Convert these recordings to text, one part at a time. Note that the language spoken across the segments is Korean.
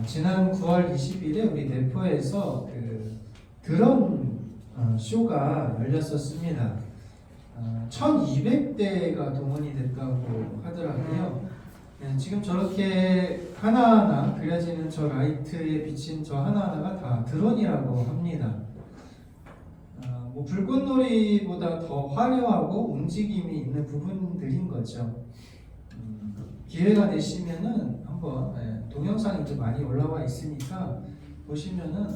지난 9월 20일에 우리 대포에서 그 드론 쇼가 열렸었습니다. 1200대가 동원이 됐다고 하더라고요. 지금 저렇게 하나하나 그려지는 저 라이트에 비친 저 하나하나가 다 드론이라고 합니다. 뭐 불꽃놀이보다 더 화려하고 움직임이 있는 부분들인 거죠. 기회가 되시면은 한번 동영상이 좀 많이 올라와 있으니까 보시면은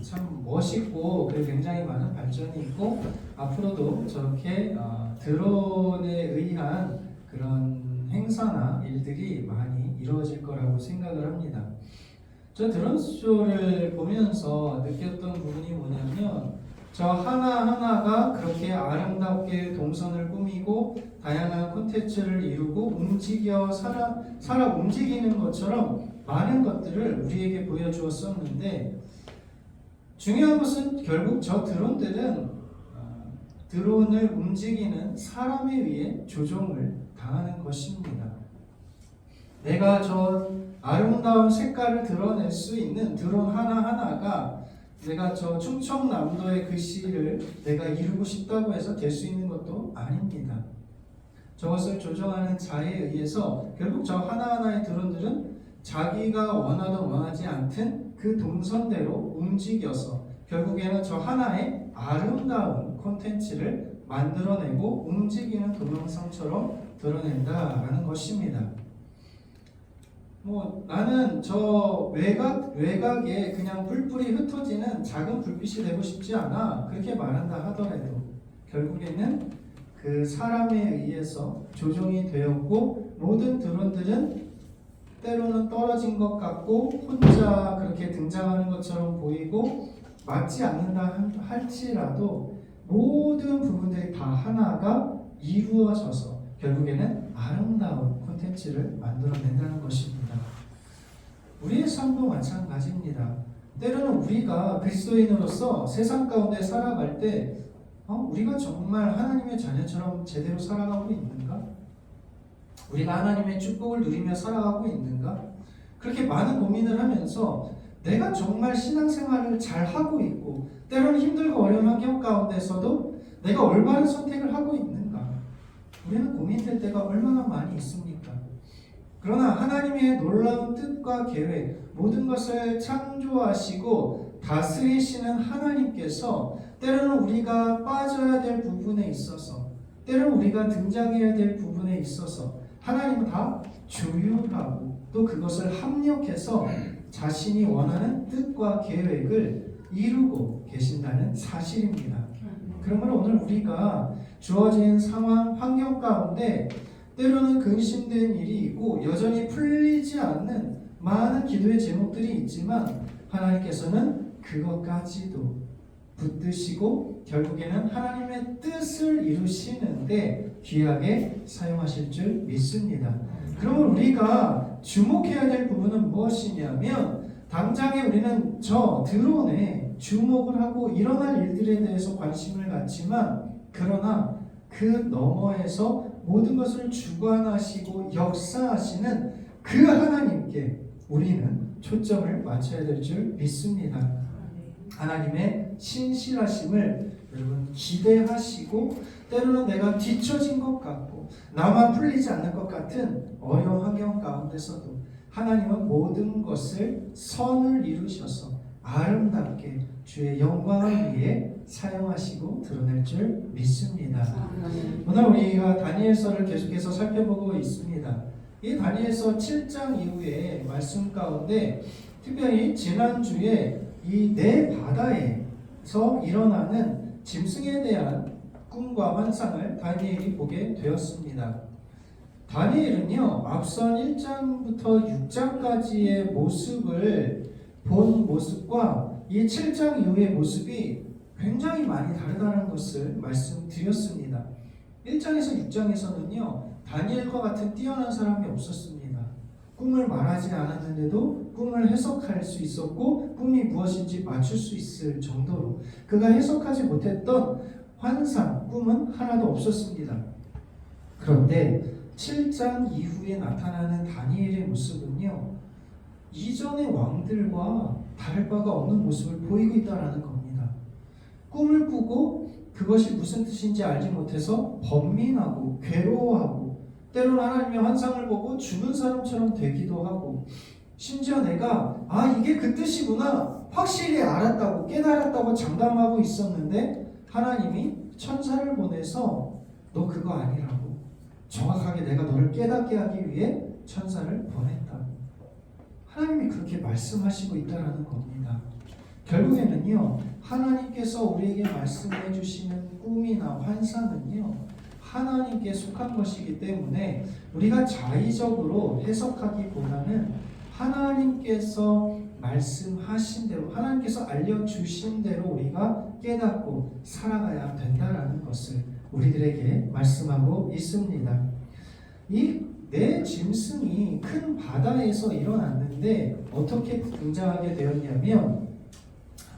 참 멋있고 그리고 굉장히 많은 발전이 있고 앞으로도 저렇게 드론에 의한 그런 행사나 일들이 많이 이루어질 거라고 생각을 합니다. 저 드론쇼를 보면서 느꼈던 부분이 뭐냐면 저 하나하나가 그렇게 아름답게 동선을 꾸미고 다양한 콘텐츠를 이루고 살아 움직이는 것처럼 많은 것들을 우리에게 보여주었었는데 중요한 것은 결국 저 드론들은 드론을 움직이는 사람에 의해 조종을 당하는 것입니다. 내가 저 아름다운 색깔을 드러낼 수 있는 드론 하나하나가 내가 저 충청남도의 그 시를 내가 이루고 싶다고 해서 될 수 있는 것도 아닙니다. 저것을 조정하는 자에 의해서 결국 저 하나하나의 드론들은 자기가 원하든 원하지 않든 그 동선대로 움직여서 결국에는 저 하나의 아름다운 콘텐츠를 만들어내고 움직이는 동영상처럼 드러낸다라는 것입니다. 나는 저 외곽에 그냥 뿔뿔이 흩어지는 작은 불빛이 되고 싶지 않아 그렇게 말한다 하더라도 결국에는 그 사람에 의해서 조종이 되었고 모든 드론들은 때로는 떨어진 것 같고 혼자 그렇게 등장하는 것처럼 보이고 맞지 않는다 할지라도 모든 부분들이 다 하나가 이루어져서 결국에는 아름다운 콘텐츠를 만들어낸다는 것입니다. 우리의 삶도 마찬가지입니다. 때로는 우리가 그리스도인으로서 세상 가운데 살아갈 때 우리가 정말 하나님의 자녀처럼 제대로 살아가고 있는가? 우리가 하나님의 축복을 누리며 살아가고 있는가? 그렇게 많은 고민을 하면서 내가 정말 신앙생활을 잘 하고 있고 때로는 힘들고 어려운 환경 가운데서도 내가 올바른 선택을 하고 있는가? 우리는 고민될 때가 얼마나 많이 있습니까? 그러나 하나님의 놀라운 뜻과 계획, 모든 것을 창조하시고 다스리시는 하나님께서 때로는 우리가 빠져야 될 부분에 있어서 때로는 우리가 등장해야 될 부분에 있어서 하나님은 다 조율하고 또 그것을 합력해서 자신이 원하는 뜻과 계획을 이루고 계신다는 사실입니다. 그러므로 오늘 우리가 주어진 상황, 환경 가운데 때로는 근심된 일이 있고 여전히 풀리지 않는 많은 기도의 제목들이 있지만 하나님께서는 그것까지도 붙드시고 결국에는 하나님의 뜻을 이루시는데 귀하게 사용하실 줄 믿습니다. 그러면 우리가 주목해야 될 부분은 무엇이냐면 당장에 우리는 저 드론에 주목을 하고 일어날 일들에 대해서 관심을 갖지만 그러나 그 너머에서 모든 것을 주관하시고 역사하시는 그 하나님께 우리는 초점을 맞춰야 될 줄 믿습니다. 하나님의 신실하심을 여러분 기대하시고 때로는 내가 뒤처진 것 같고 나만 풀리지 않는 것 같은 어려운 환경 가운데서도 하나님은 모든 것을 선을 이루셔서 아름답게 주의 영광을 위해 사용하시고 드러낼 줄 믿습니다. 오늘 우리가 다니엘서를 계속해서 살펴보고 있습니다. 이 다니엘서 7장 이후의 말씀 가운데 특별히 지난주에 이 네 바다에서 일어나는 짐승에 대한 꿈과 환상을 다니엘이 보게 되었습니다. 다니엘은요, 앞선 1장부터 6장까지의 모습을 본 모습과 이 7장 이후의 모습이 굉장히 많이 다르다는 것을 말씀드렸습니다. 1장에서 6장에서는요, 다니엘과 같은 뛰어난 사람이 없었습니다. 꿈을 말하지 않았는데도 꿈을 해석할 수 있었고 꿈이 무엇인지 맞출 수 있을 정도로 그가 해석하지 못했던 환상, 꿈은 하나도 없었습니다. 그런데 7장 이후에 나타나는 다니엘의 모습은요, 이전의 왕들과 다를 바가 없는 모습을 보이고 있다는 겁니다. 꿈을 꾸고 그것이 무슨 뜻인지 알지 못해서 번민하고 괴로워하고 때로는 하나님의 환상을 보고 죽은 사람처럼 되기도 하고 심지어 내가 이게 그 뜻이구나 확실히 알았다고 깨달았다고 장담하고 있었는데 하나님이 천사를 보내서 너 그거 아니라고 정확하게 내가 너를 깨닫게 하기 위해 천사를 보냈다고 하나님이 그렇게 말씀하시고 있다는 겁니다. 결국에는요 하나님께서 우리에게 말씀해 주시는 꿈이나 환상은요 하나님께 속한 것이기 때문에 우리가 자의적으로 해석하기보다는 하나님께서 말씀하신 대로 하나님께서 알려주신 대로 우리가 깨닫고 살아가야 된다라는 것을 우리들에게 말씀하고 있습니다. 이 내 짐승이 큰 바다에서 일어났는데 어떻게 등장하게 되었냐면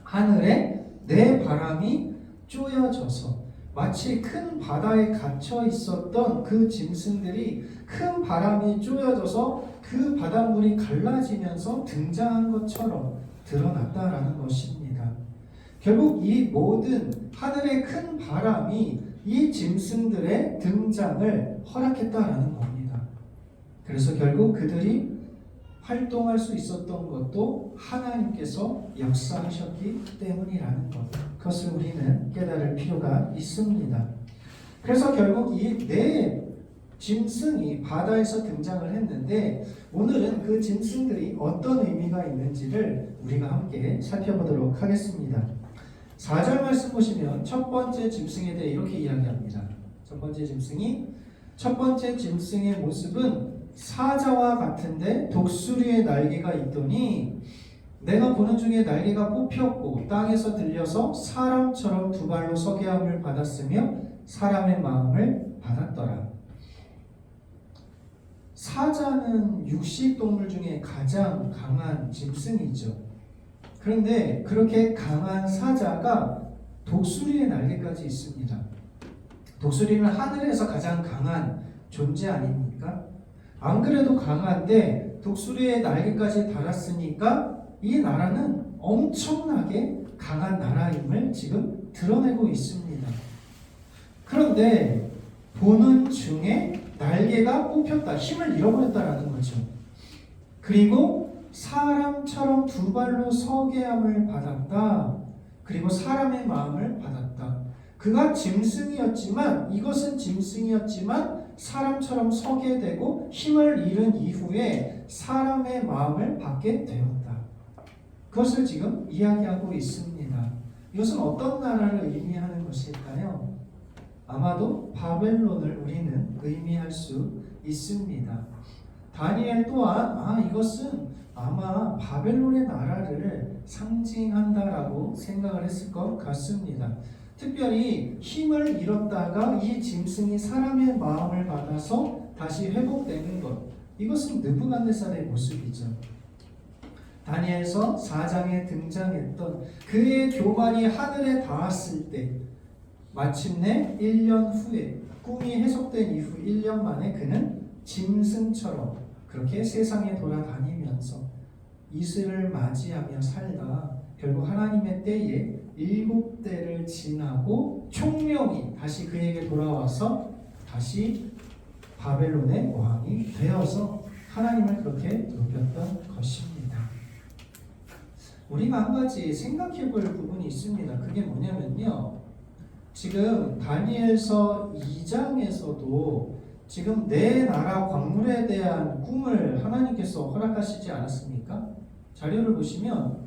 하늘에 내 바람이 쪼여져서 마치 큰 바다에 갇혀 있었던 그 짐승들이 큰 바람이 쪼여져서 그 바닷물이 갈라지면서 등장한 것처럼 드러났다라는 것입니다. 결국 이 모든 하늘의 큰 바람이 이 짐승들의 등장을 허락했다라는 겁니다. 그래서 결국 그들이 활동할 수 있었던 것도 하나님께서 역사하셨기 때문이라는 것. 그것을 우리는 깨달을 필요가 있습니다. 그래서 결국 이 네 짐승이 바다에서 등장을 했는데 오늘은 그 짐승들이 어떤 의미가 있는지를 우리가 함께 살펴보도록 하겠습니다. 4절 말씀 보시면 첫 번째 짐승에 대해 이렇게 이야기합니다. 첫 번째 짐승의 모습은 사자와 같은데 독수리의 날개가 있더니 내가 보는 중에 날개가 뽑혔고 땅에서 들려서 사람처럼 두 발로 서게 함을 받았으며 사람의 마음을 받았더라. 사자는 육식동물 중에 가장 강한 짐승이죠. 그런데 그렇게 강한 사자가 독수리의 날개까지 있습니다. 독수리는 하늘에서 가장 강한 존재 아닙니까? 안 그래도 강한데 독수리의 날개까지 달았으니까 이 나라는 엄청나게 강한 나라임을 지금 드러내고 있습니다. 그런데 보는 중에 날개가 뽑혔다, 힘을 잃어버렸다라는 거죠. 그리고 사람처럼 두 발로 서게 함을 받았다. 그리고 사람의 마음을 받았다. 그가 이것은 짐승이었지만 사람처럼 서게 되고 힘을 잃은 이후에 사람의 마음을 받게 되었다. 그것을 지금 이야기하고 있습니다. 이것은 어떤 나라를 의미하는 것일까요? 아마도 바벨론을 우리는 의미할 수 있습니다. 다니엘 또한 이것은 아마 바벨론의 나라를 상징한다라고 생각을 했을 것 같습니다. 특별히 힘을 잃었다가 이 짐승이 사람의 마음을 받아서 다시 회복되는 것, 이것은 느부갓네살의 모습이죠. 다니엘서 4장에 등장했던 그의 교만이 하늘에 닿았을 때 마침내 1년 후에 꿈이 해석된 이후 1년 만에 그는 짐승처럼 그렇게 세상에 돌아다니면서 이슬을 맞이하며 살다 결국 하나님의 때에 7대를 지나고 총명이 다시 그에게 돌아와서 다시 바벨론의 왕이 되어서 하나님을 그렇게 높였던 것입니다. 우리가 한 가지 생각해 볼 부분이 있습니다. 그게 뭐냐면요, 지금 다니엘서 2장에서도 지금 내 나라 광물에 대한 꿈을 하나님께서 허락하시지 않았습니까? 자료를 보시면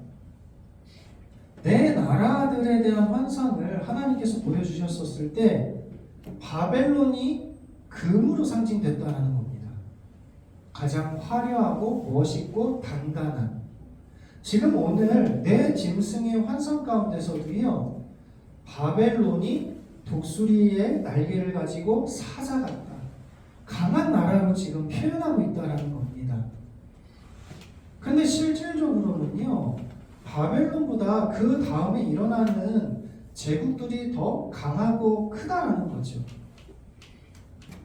내 나라들에 대한 환상을 하나님께서 보여주셨었을 때 바벨론이 금으로 상징됐다는 겁니다. 가장 화려하고 멋있고 단단한. 지금 오늘 내 짐승의 환상 가운데서도요, 바벨론이 독수리의 날개를 가지고 사자 같다, 강한 나라로 지금 표현하고 있다는 겁니다. 근데 실질적으로는요, 바벨론보다 그 다음에 일어나는 제국들이 더 강하고 크다라는 거죠.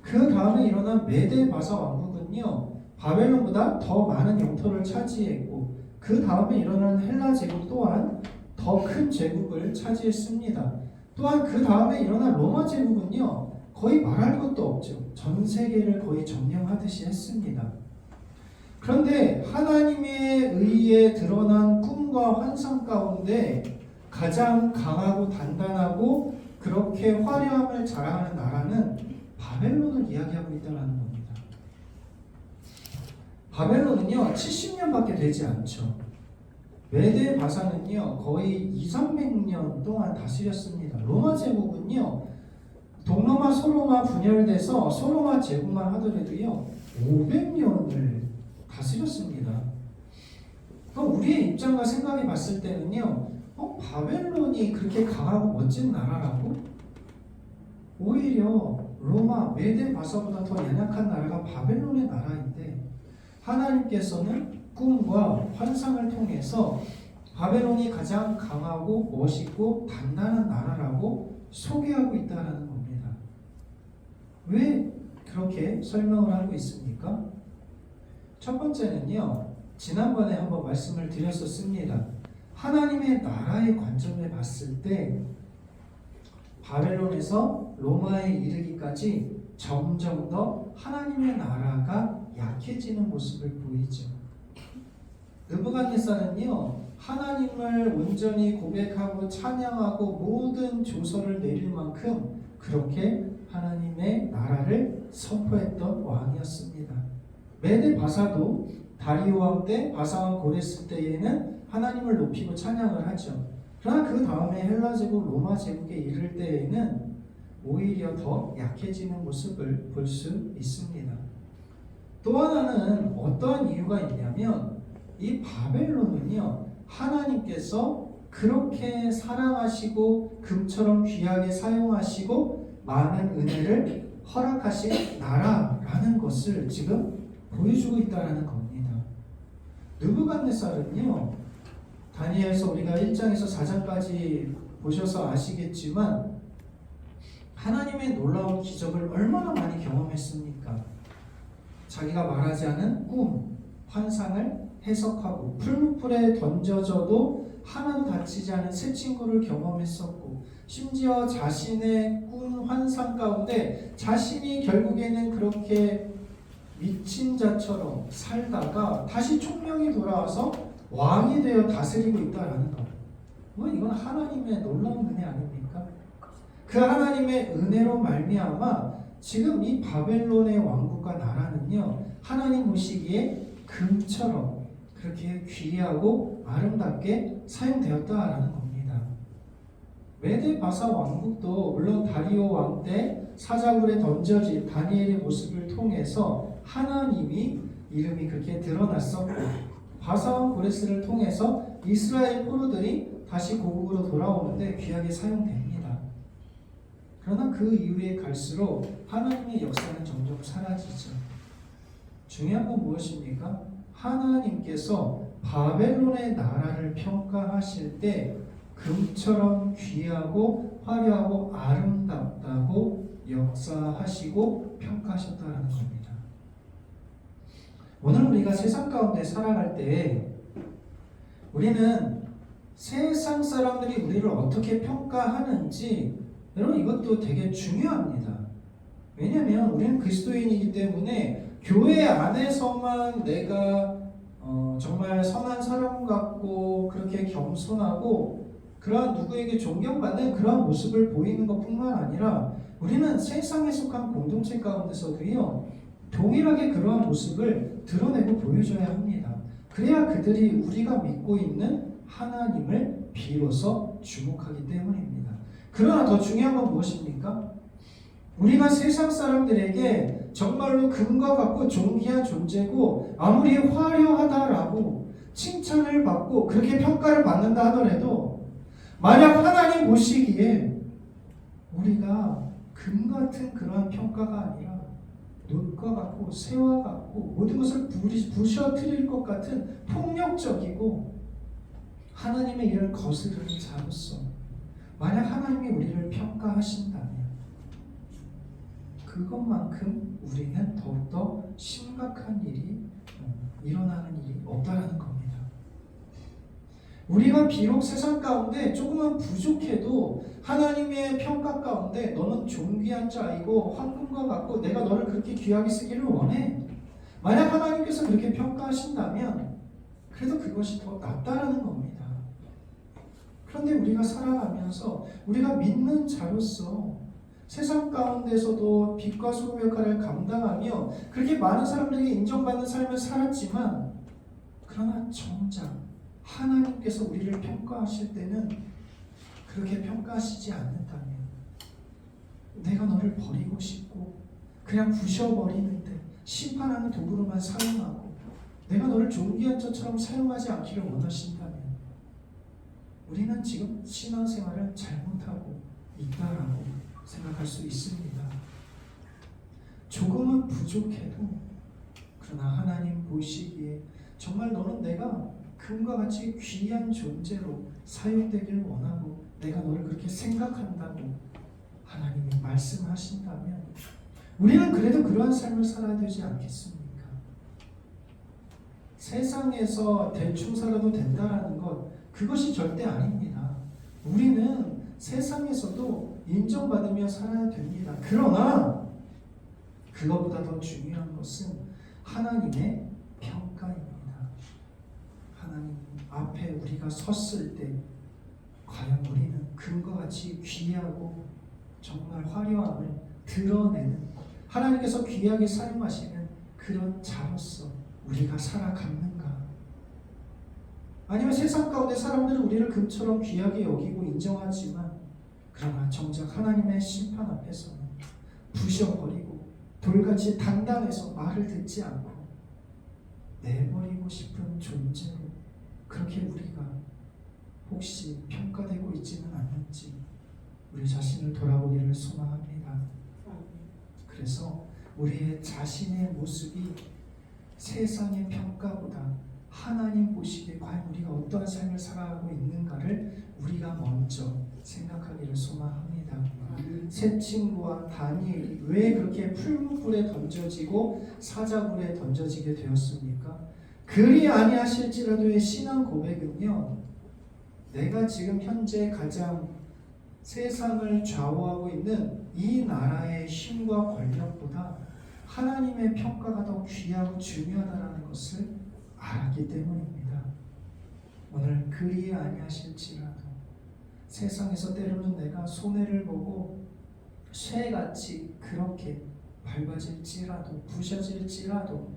그 다음에 일어난 메데 바사 왕국은요, 바벨론보다 더 많은 영토를 차지했고 그 다음에 일어나는 헬라 제국 또한 더 큰 제국을 차지했습니다. 또한 그 다음에 일어난 로마 제국은요 거의 말할 것도 없죠. 전 세계를 거의 점령하듯이 했습니다. 그런데 하나님의 의에 드러난 꿈과 환상 가운데 가장 강하고 단단하고 그렇게 화려함을 자랑하는 나라는 바벨론을 이야기하고 있다는 겁니다. 바벨론은요 70년밖에 되지 않죠. 메데 바사는요 거의 200~300년 동안 다스렸습니다. 로마 제국은요 동로마 소로마 분열돼서 소로마 제국만 하더라도요 500년을 다스렸습니다. 그럼 우리의 입장과 생각이 봤을 때는요 바벨론이 그렇게 강하고 멋진 나라라고? 오히려 로마 메데 바사보다 더 연약한 나라가 바벨론의 나라인데 하나님께서는 꿈과 환상을 통해서 바벨론이 가장 강하고 멋있고 단단한 나라라고 소개하고 있다는 겁니다. 왜 그렇게 설명을 하고 있습니까? 첫 번째는요, 지난번에 한번 말씀을 드렸었습니다. 하나님의 나라의 관점에 봤을 때 바벨론에서 로마에 이르기까지 점점 더 하나님의 나라가 약해지는 모습을 보이죠. 느부갓네살은요 하나님을 온전히 고백하고 찬양하고 모든 조서를 내릴 만큼 그렇게 하나님의 나라를 선포했던 왕이었습니다. 메데 바사도 다리오 왕 때, 바사 왕 고레스 때에는 하나님을 높이고 찬양을 하죠. 그러나 그 다음에 헬라 제국, 로마 제국에 이를 때에는 오히려 더 약해지는 모습을 볼 수 있습니다. 또 하나는 어떠한 이유가 있냐면 이 바벨론은요 하나님께서 그렇게 사랑하시고 금처럼 귀하게 사용하시고 많은 은혜를 허락하신 나라라는 것을 지금 보여주고 있다는 겁니다. 느부갓네살은요 다니엘서 우리가 1장에서 4장까지 보셔서 아시겠지만 하나님의 놀라운 기적을 얼마나 많이 경험했습니까? 자기가 말하지 않은 꿈, 환상을 해석하고 풀무불에 던져져도 하나도 다치지 않은 새 친구를 경험했었고 심지어 자신의 꿈, 환상 가운데 자신이 결국에는 그렇게 미친 자처럼 살다가 다시 총명이 돌아와서 왕이 되어 다스리고 있다는 것. 이건 하나님의 놀라운 은혜 아닙니까? 그 하나님의 은혜로 말미암아 지금 이 바벨론의 왕국과 나라는요 하나님 보시기에 금처럼 그렇게 귀하고 아름답게 사용되었다라는 겁니다. 메데 바사 왕국도 물론 다리오 왕 때 사자굴에 던져진 다니엘의 모습을 통해서 하나님이 이름이 그렇게 드러났었고 바사 왕 고레스를 통해서 이스라엘 포로들이 다시 고국으로 돌아오는데 귀하게 사용됩니다. 그러나 그 이후에 갈수록 하나님의 역사는 점점 사라지죠. 중요한 건 무엇입니까? 하나님께서 바벨론의 나라를 평가하실 때 금처럼 귀하고 화려하고 아름답다고 역사하시고 평가하셨다는 겁니다. 오늘 우리가 세상 가운데 살아갈 때 우리는 세상 사람들이 우리를 어떻게 평가하는지 여러분 이것도 되게 중요합니다. 왜냐하면 우리는 그리스도인이기 때문에 교회 안에서만 내가 정말 선한 사람 같고 그렇게 겸손하고 그러한 누구에게 존경받는 그러한 모습을 보이는 것뿐만 아니라 우리는 세상에 속한 공동체 가운데서도요 동일하게 그러한 모습을 드러내고 보여줘야 합니다. 그래야 그들이 우리가 믿고 있는 하나님을 비로소 주목하기 때문입니다. 그러나 더 중요한 건 무엇입니까? 우리가 세상 사람들에게 정말로 금과 같고 존귀한 존재고 아무리 화려하다라고 칭찬을 받고 그렇게 평가를 받는다 하더라도 만약 하나님 보시기에 우리가 금 같은 그러한 평가가 아니라 놋과 같고 새와 같고 모든 것을 부셔뜨릴 것 같은 폭력적이고 하나님의 일을 거스르는 자로서 만약 하나님이 우리를 평가하신다면 그 그것만큼 우리는 더욱더 심각한 일이 일어나는 일이 없다라는 겁니다. 우리가 비록 세상 가운데 조금만 부족해도 하나님의 평가 가운데 너는 존귀한 자이고 황금과 같고 내가 너를 그렇게 귀하게 쓰기를 원해. 만약 하나님께서 그렇게 평가하신다면 그래도 그것이 더 낫다라는 겁니다. 그런데 우리가 살아가면서 우리가 믿는 자로서 세상 가운데서도 빛과 소금 역할을 감당하며 그렇게 많은 사람들에게 인정받는 삶을 살았지만 그러나 정작 하나님께서 우리를 평가하실 때는 그렇게 평가하시지 않는다면 내가 너를 버리고 싶고 그냥 부셔버리는데 심판하는 도구로만 사용하고 내가 너를 존귀한 자처럼 사용하지 않기를 원하신다면 우리는 지금 신앙생활을 잘못하고 있다라고 생각할 수 있습니다. 조금은 부족해도 그러나 하나님 보시기에 정말 너는 내가 금과 같이 귀한 존재로 사용되기를 원하고 내가 너를 그렇게 생각한다고 하나님이 말씀하신다면 우리는 그래도 그러한 삶을 살아야 되지 않겠습니까? 세상에서 대충 살아도 된다라는 것 그것이 절대 아닙니다. 우리는 세상에서도 인정받으며 살아야 됩니다. 그러나 그것보다 더 중요한 것은 하나님의 평가입니다. 하나님 앞에 우리가 섰을 때 과연 우리는 금과 같이 귀하고 정말 화려함을 드러내는 하나님께서 귀하게 사용하시는 그런 자로서 우리가 살아갔는가? 아니면 세상 가운데 사람들은 우리를 금처럼 귀하게 여기고 인정하지만 그러나 정작 하나님의 심판 앞에서는 부셔버리고 돌같이 단단해서 말을 듣지 않고 내버리고 싶은 존재로 그렇게 우리가 혹시 평가되고 있지는 않는지 우리 자신을 돌아보기를 소망합니다. 그래서 우리의 자신의 모습이 세상의 평가보다 하나님 보시기에 과연 우리가 어떠한 삶을 살아가고 있는가를 우리가 먼저 생각하기를 소망합니다. 세 친구와 다니엘이 왜 그렇게 풀무불에 던져지고 사자굴에 던져지게 되었습니까? 그리 아니하실지라도의 신앙 고백은요, 내가 지금 현재 가장 세상을 좌우하고 있는 이 나라의 힘과 권력보다 하나님의 평가가 더 귀하고 중요하다는 것을 알았기 때문입니다. 오늘 그리 아니하실지라도 세상에서 때로는 내가 손해를 보고 쇠같이 그렇게 밟아질지라도 부셔질지라도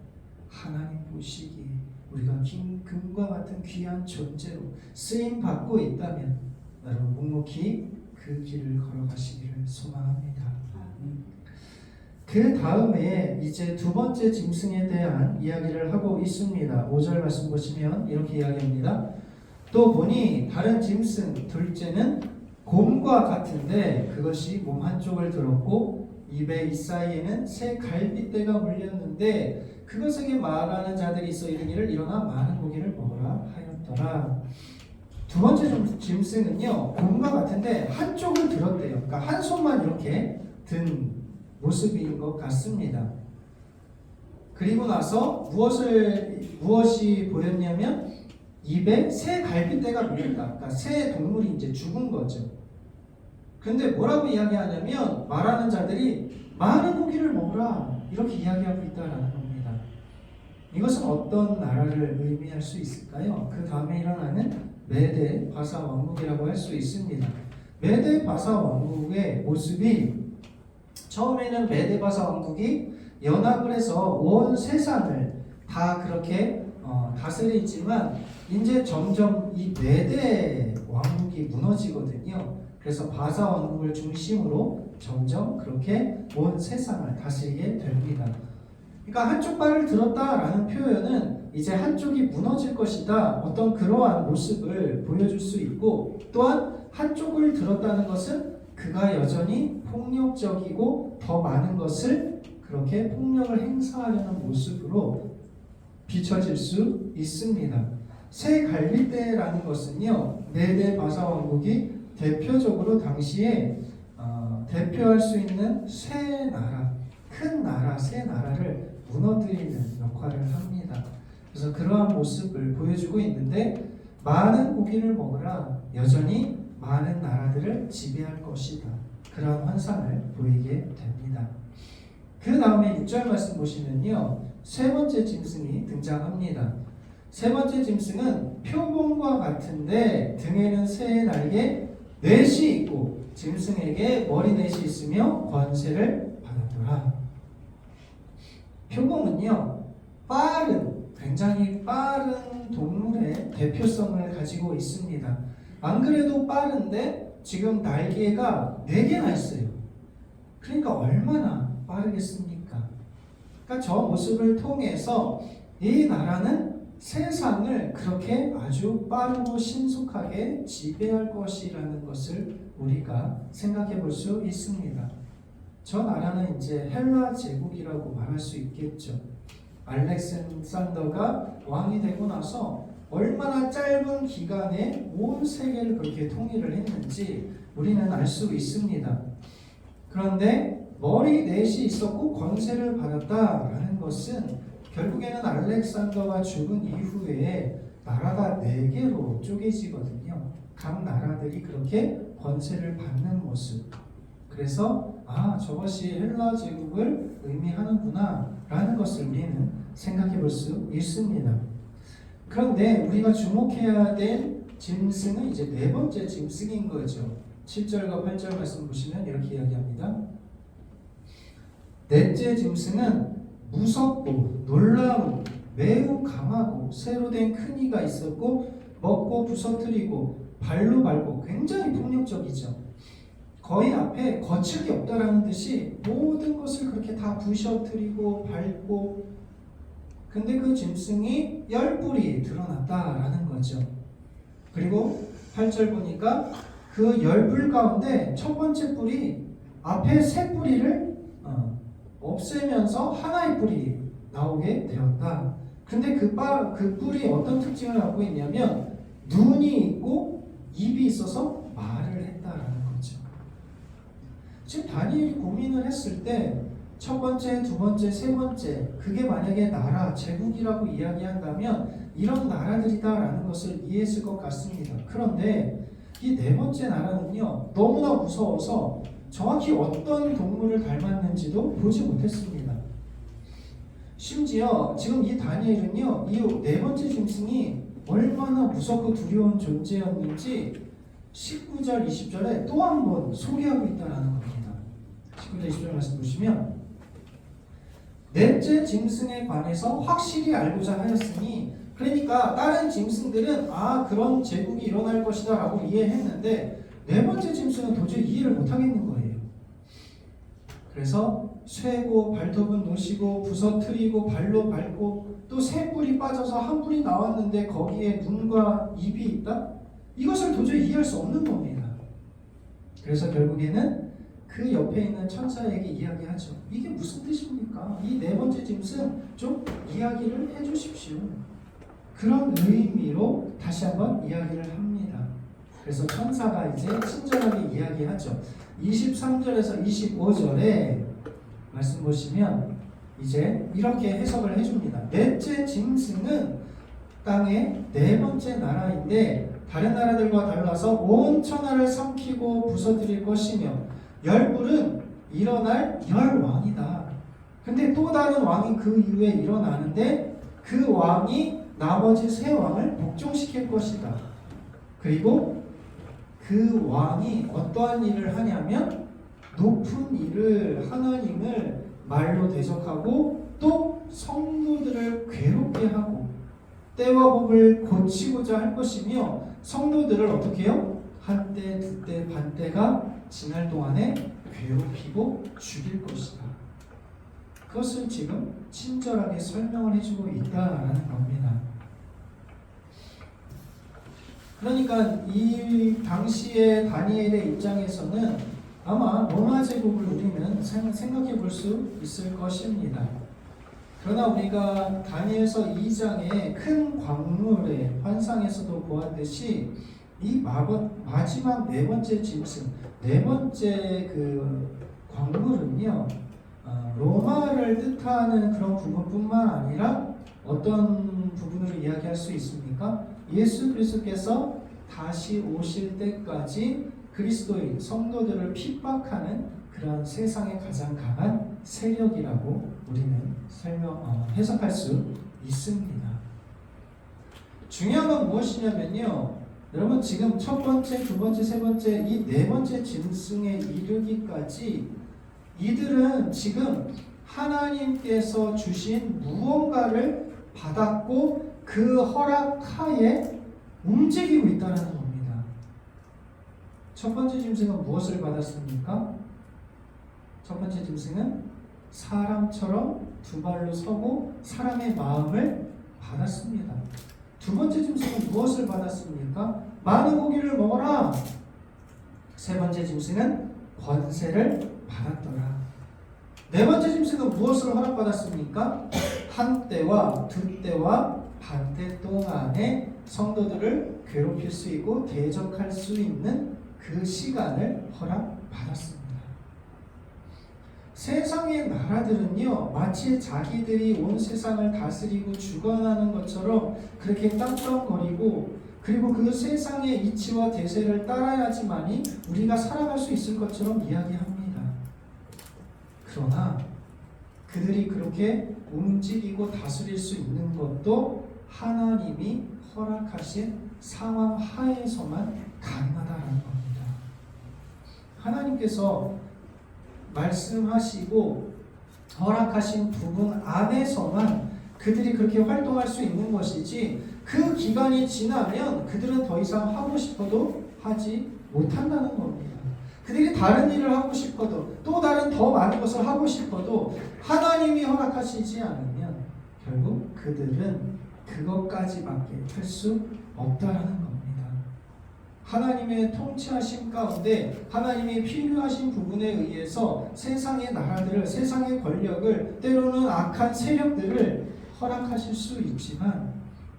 하나님 보시기에 우리가 금과 같은 귀한 존재로 쓰임받고 있다면 여러분 묵묵히 그 길을 걸어가시기를 소망합니다. 그 다음에 이제 두 번째 짐승에 대한 이야기를 하고 있습니다. 5절 말씀 보시면 이렇게 이야기합니다. 또 보니 다른 짐승 둘째는 곰과 같은데 그것이 몸 한쪽을 들었고 입에 이 사이에는 새 갈빗대가 물렸는데 그것에게 말하는 자들이 있어 이르기를 일어나 많은 고기를 먹으라 하였더라. 두 번째 짐승은요 곰과 같은데 한쪽을 들었대요. 그러니까 한 손만 이렇게 든 모습인 것 같습니다. 그리고 나서 무엇이 보였냐면 입에 새 갈빗대가 물렸다. 그러니까 새 동물이 이제 죽은 거죠. 근데 뭐라고 이야기하냐면 말하는 자들이 많은 고기를 먹으라 이렇게 이야기하고 있다라는 겁니다. 이것은 어떤 나라를 의미할 수 있을까요? 그 다음에 일어나는 메데 바사 왕국이라고 할 수 있습니다. 메데 바사 왕국의 모습이 처음에는 메데 바사 왕국이 연합을 해서 온 세상을 다 그렇게 다스리지만 이제 점점 이 메데 왕국이 무너지거든요. 그래서 바사 왕국을 중심으로 점점 그렇게 온 세상을 다스리게 됩니다. 그러니까 한쪽 발을 들었다라는 표현은 이제 한쪽이 무너질 것이다 어떤 그러한 모습을 보여줄 수 있고 또한 한쪽을 들었다는 것은 그가 여전히 폭력적이고 더 많은 것을 그렇게 폭력을 행사하려는 모습으로 비춰질 수 있습니다. 새 갈빗대라는 것은요 메데 바사 왕국이 대표적으로 당시에 대표할 수 있는 새 나라 큰 나라, 새 나라를 무너뜨리는 역할을 합니다. 그래서 그러한 모습을 보여주고 있는데 많은 고기를 먹으라 여전히 많은 나라들을 지배할 것이다. 그런 환상을 보이게 됩니다. 그 다음에 6절 말씀 보시면요. 세 번째 짐승이 등장합니다. 세 번째 짐승은 표범과 같은데 등에는 새의 날개 넷이 있고 짐승에게 머리 넷이 있으며 권세를 받았더라. 표범은요. 굉장히 빠른 동물의 대표성을 가지고 있습니다. 안 그래도 빠른데 지금 날개가 4개나 있어요. 그러니까 얼마나 빠르겠습니까? 그러니까 저 모습을 통해서 이 나라는 세상을 그렇게 아주 빠르고 신속하게 지배할 것이라는 것을 우리가 생각해 볼 수 있습니다. 저 나라는 이제 헬라 제국이라고 말할 수 있겠죠. 알렉산더가 왕이 되고 나서 얼마나 짧은 기간에 온 세계를 그렇게 통일을 했는지 우리는 알 수 있습니다. 그런데 머리 넷이 있었고 권세를 받았다라는 것은 결국에는 알렉산더가 죽은 이후에 나라가 4개로 쪼개지거든요. 각 나라들이 그렇게 권세를 받는 모습. 그래서 저것이 헬라 제국을 의미하는구나 라는 것을 우리는 생각해 볼 수 있습니다. 그런데 우리가 주목해야 될 짐승은 이제 4번째 짐승인 거죠. 7절과 8절 말씀 보시면 이렇게 이야기합니다. 넷째 짐승은 무섭고 놀라운 매우 강하고 새로 된 큰 이가 있었고 먹고 부서뜨리고 발로 밟고 굉장히 폭력적이죠. 거의 앞에 거칠 게 없다라는 듯이 모든 것을 그렇게 다 부셔뜨리고 밟고, 근데 그 짐승이 10뿔이 드러났다라는 거죠. 그리고 8절 보니까 그 10뿔 가운데 첫 번째 뿔이 앞에 세 뿔이를 없애면서 하나의 뿔이 나오게 되었다. 근데 그 뿔이 어떤 특징을 갖고 있냐면 눈이 있고 입이 있어서 말을 했다라는 거죠. 지금 다니엘이 고민을 했을 때 첫 번째, 두 번째, 세 번째, 그게 만약에 나라, 제국이라고 이야기한다면 이런 나라들이다라는 것을 이해했을 것 같습니다. 그런데 이 4번째 나라는요, 너무나 무서워서 정확히 어떤 동물을 닮았는지도 보지 못했습니다. 심지어 지금 이 다니엘은요, 이 4번째 짐승이 얼마나 무섭고 두려운 존재였는지 19절, 20절에 또 한 번 소개하고 있다는 겁니다. 19절, 20절 말씀 보시면 넷째 짐승에 관해서 확실히 알고자 하였으니, 그러니까 다른 짐승들은 그런 제국이 일어날 것이다 라고 이해했는데 4번째 짐승은 도저히 이해를 못하겠는 거예요. 그래서 쇠고 발톱은 놓으시고 부서뜨리고 발로 밟고 또 세 뿔이 빠져서 한 뿔이 나왔는데 거기에 눈과 입이 있다? 이것을 도저히 이해할 수 없는 겁니다. 그래서 결국에는 그 옆에 있는 천사에게 이야기하죠. 이게 무슨 뜻입니까? 이 4번째 짐승 좀 이야기를 해주십시오. 그런 의미로 다시 한번 이야기를 합니다. 그래서 천사가 이제 친절하게 이야기하죠. 23절에서 25절에 말씀 보시면 이제 이렇게 해석을 해줍니다. 넷째 짐승은 땅의 4번째 나라인데 다른 나라들과 달라서 온 천하를 삼키고 부서뜨릴 것이며 10뿔은 일어날 10왕이다. 근데 또 다른 왕이 그 이후에 일어나는데 그 왕이 나머지 3왕을 복종시킬 것이다. 그리고 그 왕이 어떠한 일을 하냐면 높은 일을, 하나님을 말로 대적하고 또 성도들을 괴롭게 하고 때와 법을 고치고자 할 것이며 성도들을 어떻게 해요? 한때, 두때, 반때가 지날 동안에 괴롭히고 죽일 것이다. 그것을 지금 친절하게 설명을 해주고 있다라는 겁니다. 그러니까 이 당시의 다니엘의 입장에서는 아마 로마 제국을 우리는 생각해 볼 수 있을 것입니다. 그러나 우리가 다니엘서 2장의 큰 광물의 환상에서도 보았듯이 이 마지막 4번째 짐승, 4번째 그 광물은요, 로마를 뜻하는 그런 부분뿐만 아니라 어떤 부분으로 이야기할 수 있습니까? 예수 그리스도께서 다시 오실 때까지 그리스도의 성도들을 핍박하는 그런 세상의 가장 강한 세력이라고 우리는 해석할 수 있습니다. 중요한 건 무엇이냐면요, 여러분 지금 첫 번째, 두 번째, 세 번째, 이 네 번째 짐승에 이르기까지 이들은 지금 하나님께서 주신 무언가를 받았고 그 허락하에 움직이고 있다는 겁니다. 첫 번째 짐승은 무엇을 받았습니까? 첫 번째 짐승은 사람처럼 두 발로 서고 사람의 마음을 받았습니다. 두 번째 짐승은 무엇을 받았습니까? 많은 고기를 먹어라. 세 번째 짐승은 권세를 받았더라. 네 번째 짐승은 무엇을 허락받았습니까? 한 때와 두 때와 반 때 동안에 성도들을 괴롭힐 수 있고 대적할 수 있는 그 시간을 허락받았습니다. 세상의 나라들은요, 마치 자기들이 온 세상을 다스리고 주관하는 것처럼 그렇게 깡깡거리고, 그리고 그 세상의 이치와 대세를 따라야지만이 우리가 살아갈 수 있을 것처럼 이야기합니다. 그러나 그들이 그렇게 움직이고 다스릴 수 있는 것도 하나님이 허락하신 상황 하에서만 가능하다는 겁니다. 하나님께서 말씀하시고 허락하신 부분 안에서만 그들이 그렇게 활동할 수 있는 것이지, 그 기간이 지나면 그들은 더 이상 하고 싶어도 하지 못한다는 겁니다. 그들이 다른 일을 하고 싶어도, 또 다른 더 많은 것을 하고 싶어도 하나님이 허락하시지 않으면 결국 그들은 그것까지밖에 할 수 없다라는 겁니다. 하나님의 통치하심 가운데 하나님이 필요하신 부분에 의해서 세상의 나라들을, 세상의 권력을, 때로는 악한 세력들을 허락하실 수 있지만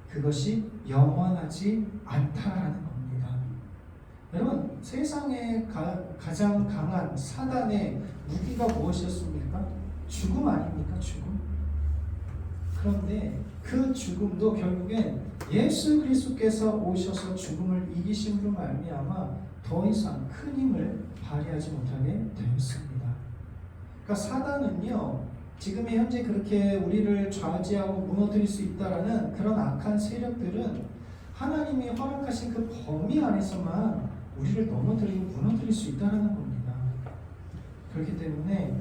그것이 영원하지 않다라는 겁니다. 여러분, 세상에 가장 강한 사단의 무기가 무엇이었습니까? 죽음 아닙니까? 죽음. 그런데 그 죽음도 결국엔 예수 그리스도께서 오셔서 죽음을 이기심으로 말미암아 더 이상 큰 힘을 발휘하지 못하게 되었습니다. 그러니까 사단은요, 지금의 현재 그렇게 우리를 좌지하고 무너뜨릴 수 있다라는 그런 악한 세력들은 하나님이 허락하신 그 범위 안에서만 우리를 넘어뜨리고 무너뜨릴 수 있다는 겁니다. 그렇기 때문에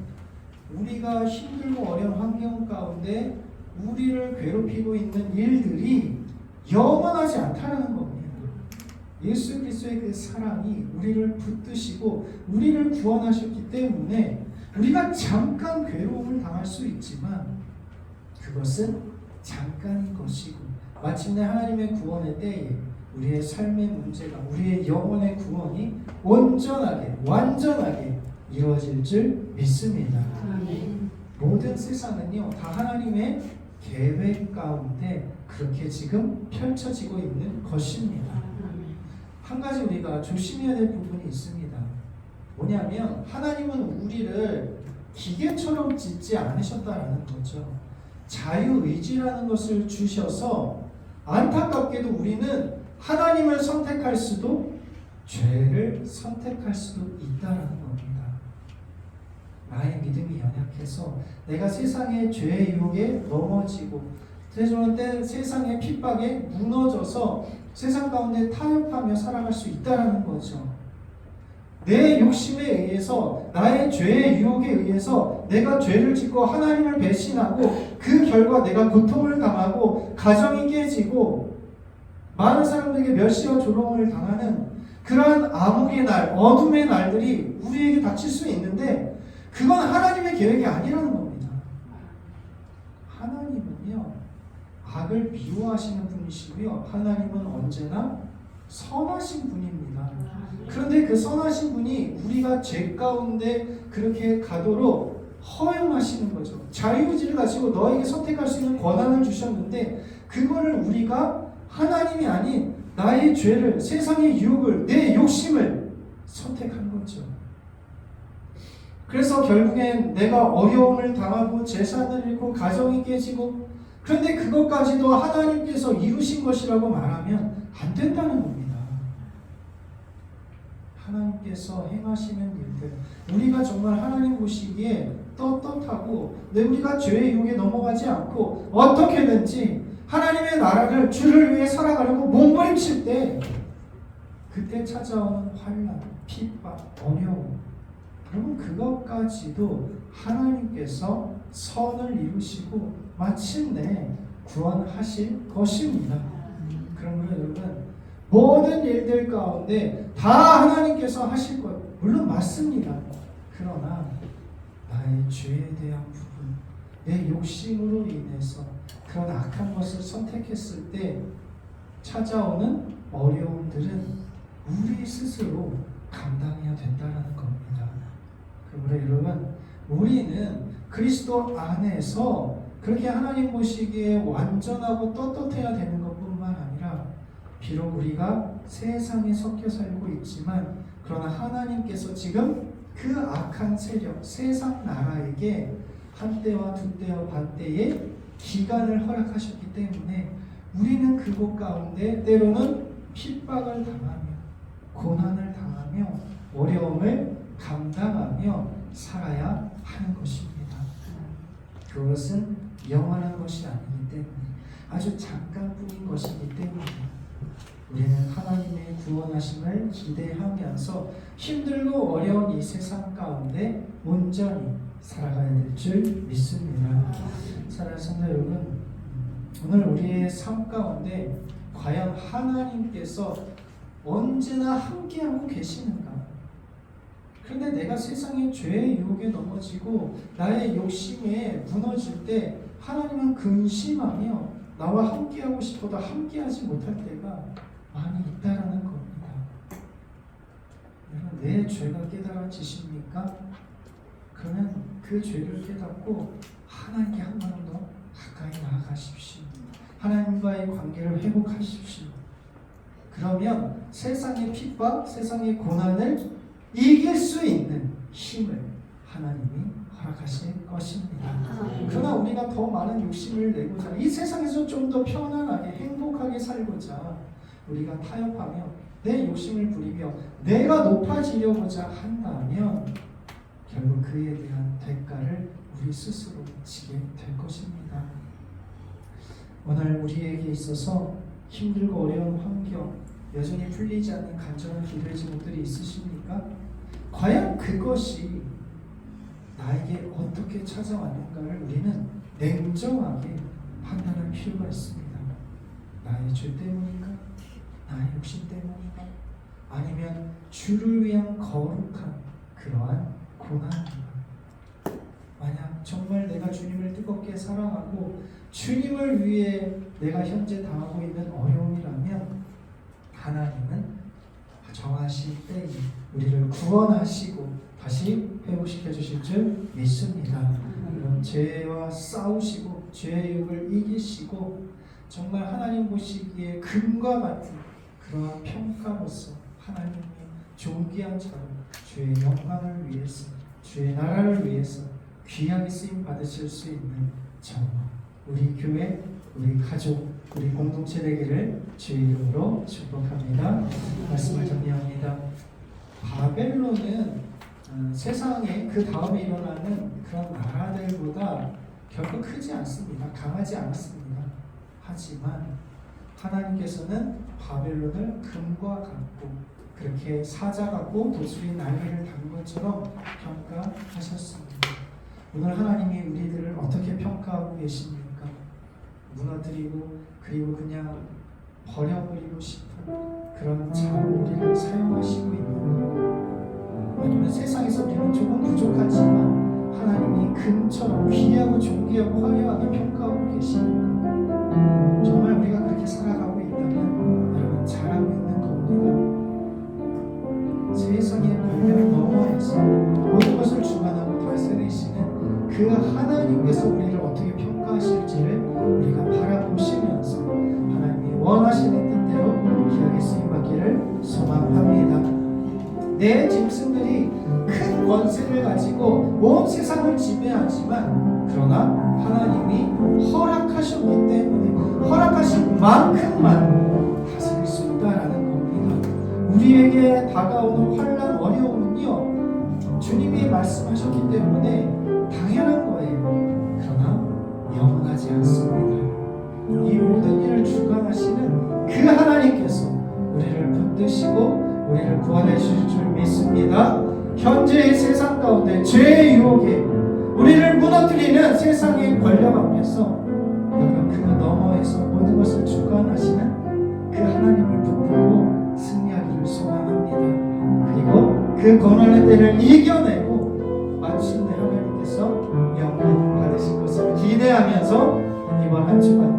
우리가 힘들고 어려운 환경 가운데 우리를 괴롭히고 있는 일들이 영원하지 않다는 겁니다. 예수 그리스도의 그 사랑이 우리를 붙드시고 우리를 구원하셨기 때문에 우리가 잠깐 괴로움을 당할 수 있지만 그것은 잠깐인 것이고, 마침내 하나님의 구원의 때에 우리의 삶의 문제가, 우리의 영혼의 구원이 온전하게, 완전하게 이루어질 줄 믿습니다. 모든 세상은요, 다 하나님의 계획 가운데 그렇게 지금 펼쳐지고 있는 것입니다. 한 가지 우리가 조심해야 될 부분이 있습니다. 뭐냐면 하나님은 우리를 기계처럼 짓지 않으셨다라는 거죠. 자유의지라는 것을 주셔서 안타깝게도 우리는 하나님을 선택할 수도 죄를 선택할 수도 있다라는 겁니다. 나의 믿음이 연약해서 내가 세상의 죄의 유혹에 넘어지고 세상의 핍박에 무너져서 세상 가운데 타협하며 살아갈 수 있다라는 거죠. 내 욕심에 의해서, 나의 죄의 유혹에 의해서 내가 죄를 짓고 하나님을 배신하고 그 결과 내가 고통을 당하고 가정이 깨지고 많은 사람들에게 멸시와 조롱을 당하는 그러한 암흑의 날, 어둠의 날들이 우리에게 닥칠 수 있는데 그건 하나님의 계획이 아니라는 겁니다. 하나님은요, 악을 미워하시는 분이시고요, 하나님은 언제나 선하신 분입니다. 그런데 그 선하신 분이 우리가 죄 가운데 그렇게 가도록 허용하시는 거죠. 자유의지를 가지고 너에게 선택할 수 있는 권한을 주셨는데 그거를 우리가 하나님이 아닌 나의 죄를, 세상의 유혹을, 내 욕심을 선택한 거죠. 그래서 결국엔 내가 어려움을 당하고 재산을 잃고 가정이 깨지고, 그런데 그것까지도 하나님께서 이루신 것이라고 말하면 안 된다는 겁니다. 하나님께서 행하시는 일들, 우리가 정말 하나님 보시기에 떳떳하고 우리가 죄의 유혹에 넘어가지 않고 어떻게든지 하나님의 나라를 주를 위해 살아가려고 몸부림칠 때, 그때 찾아오는 환난, 핍박, 어려움, 여러분 그것까지도 하나님께서 선을 이루시고 마침내 구원하실 것입니다. 그러므로 여러분 모든 일들 가운데 다 하나님께서 하실 것, 물론 맞습니다. 그러나 나의 죄에 대한 부분, 내 욕심으로 인해서 그런 악한 것을 선택했을 때 찾아오는 어려움들은 우리 스스로 감당해야 된다는 겁니다. 그러므로 여러분 우리는 그리스도 안에서 그렇게 하나님 보시기에 완전하고 떳떳해야 되는 것뿐만 아니라, 비록 우리가 세상에 섞여 살고 있지만 그러나 하나님께서 지금 그 악한 세력, 세상 나라에게 한때와 두때와 반때의 기간을 허락하셨기 때문에 우리는 그곳 가운데 때로는 핍박을 당하며 고난을 당하며 어려움을 감당하며 살아야 하는 것입니다. 그것은 영원한 것이 아니기 때문에, 아주 잠깐뿐인 것이기 때문에 우리는 하나님의 구원하심을 기대하면서 힘들고 어려운 이 세상 가운데 온전히 살아가야 될 줄 믿습니다. 사랑하는 성도 여러분, 오늘 우리의 삶 가운데 과연 하나님께서 언제나 함께하고 계시는가? 그런데 내가 세상의 죄의 유혹에 넘어지고 나의 욕심에 무너질 때 하나님은 근심하며 나와 함께하고 싶어도 함께하지 못할 때가 많이 있다라는 겁니다. 여러분, 내 죄가 깨달아지십니까? 그러면 그 죄를 깨닫고 하나님께 한 걸음 더 가까이 나아가십시오. 하나님과의 관계를 회복하십시오. 그러면 세상의 핍박, 세상의 고난을 이길 수 있는 힘을 하나님이 허락하실 것입니다. 그러나 우리가 더 많은 욕심을 내고자, 이 세상에서 좀 더 편안하게 행복하게 살고자 우리가 타협하며 내 욕심을 부리며 내가 높아지려고자 한다면 결국 그에 대한 대가를 우리 스스로 지게 될 것입니다. 오늘 우리에게 있어서 힘들고 어려운 환경, 여전히 풀리지 않는 간절한 기도의 제목들이 있으십니까? 과연 그것이 나에게 어떻게 찾아왔는가를 우리는 냉정하게 판단할 필요가 있습니다. 나의 죄 때문인가? 나의 욕심 때문인가? 아니면 주를 위한 거룩한 그러한 고난인가? 만약 정말 내가 주님을 뜨겁게 사랑하고 주님을 위해 내가 현재 당하고 있는 어려움이라면 하나님은 정하실 때에 우리를 구원하시고 다시 회복시켜 주실 줄 믿습니다. 그럼 죄와 싸우시고 죄의 유혹을 이기시고 정말 하나님 보시기에 금과 같은 그러한 평가로서 하나님의 존귀한 자로 주의 영광을 위해서, 주의 나라를 위해서 귀하게 쓰임 받으실 수 있는 저와 우리 교회, 우리 가족, 우리 공동체 되기를 주의 이름으로 축복합니다. 말씀을 정리합니다. 바벨론은 세상에 그 다음에 일어나는 그런 나라들보다 결코 크지 않습니다. 강하지 않았습니다. 하지만 하나님께서는 바벨론을 금과 같고 그렇게 사자 같고 도수의 날개를 단 것처럼 평가하셨습니다. 오늘 하나님이 우리들을 어떻게 평가하고 계십니까? 무너뜨리고 그리고 그냥 버려버리고 싶은 그런 자로 우리를 사용하시고 있는, 아니면 세상에서 우리는 조금 부족하지만 하나님이 금처럼 귀하고 존귀하고 화려하게 평가하고 계십니까? 정말 우리가 그렇게 살아가고 있다면 여러분 잘하고 있는 겁니다. 세상의 권력 너머에서 모든 것을 주관하고 다스리시는 그 하나님께서 우리를 어떻게 평가하실지를 우리가 바라보시면서 하나님이 원하시는 뜻대로 귀하게 쓰임받기를 소망합니다. 내 짐승들이 큰 권세를 힘을 가지고 온 세상을 지배하지만 그러나 하나님이 허락하셨기 때문에 허락하신 만큼만 다스릴 수 있다라는 겁니다. 우리에게 다가오는 환난 어려움은요, 주님이 말씀하셨기 때문에 당연한 거예요. 그러나 영원하지 않습니다. 이 모든 일을 주관하시는 그 하나님께서 우리를 붙드시고 우리를 구원해 주실 줄 믿습니다. 현재의 세상 가운데 죄의 유혹에 우리를 무너뜨리는 세상의 권력 앞에서 여러분 그 너머에서 모든 것을 주관하시는 그 하나님을 붙들고 승리하기를 소망합니다. 그리고 그 고난의 때를 이겨내고 마침내 하나님께서 영광 받으실 것을 기대하면서 이번 한 주간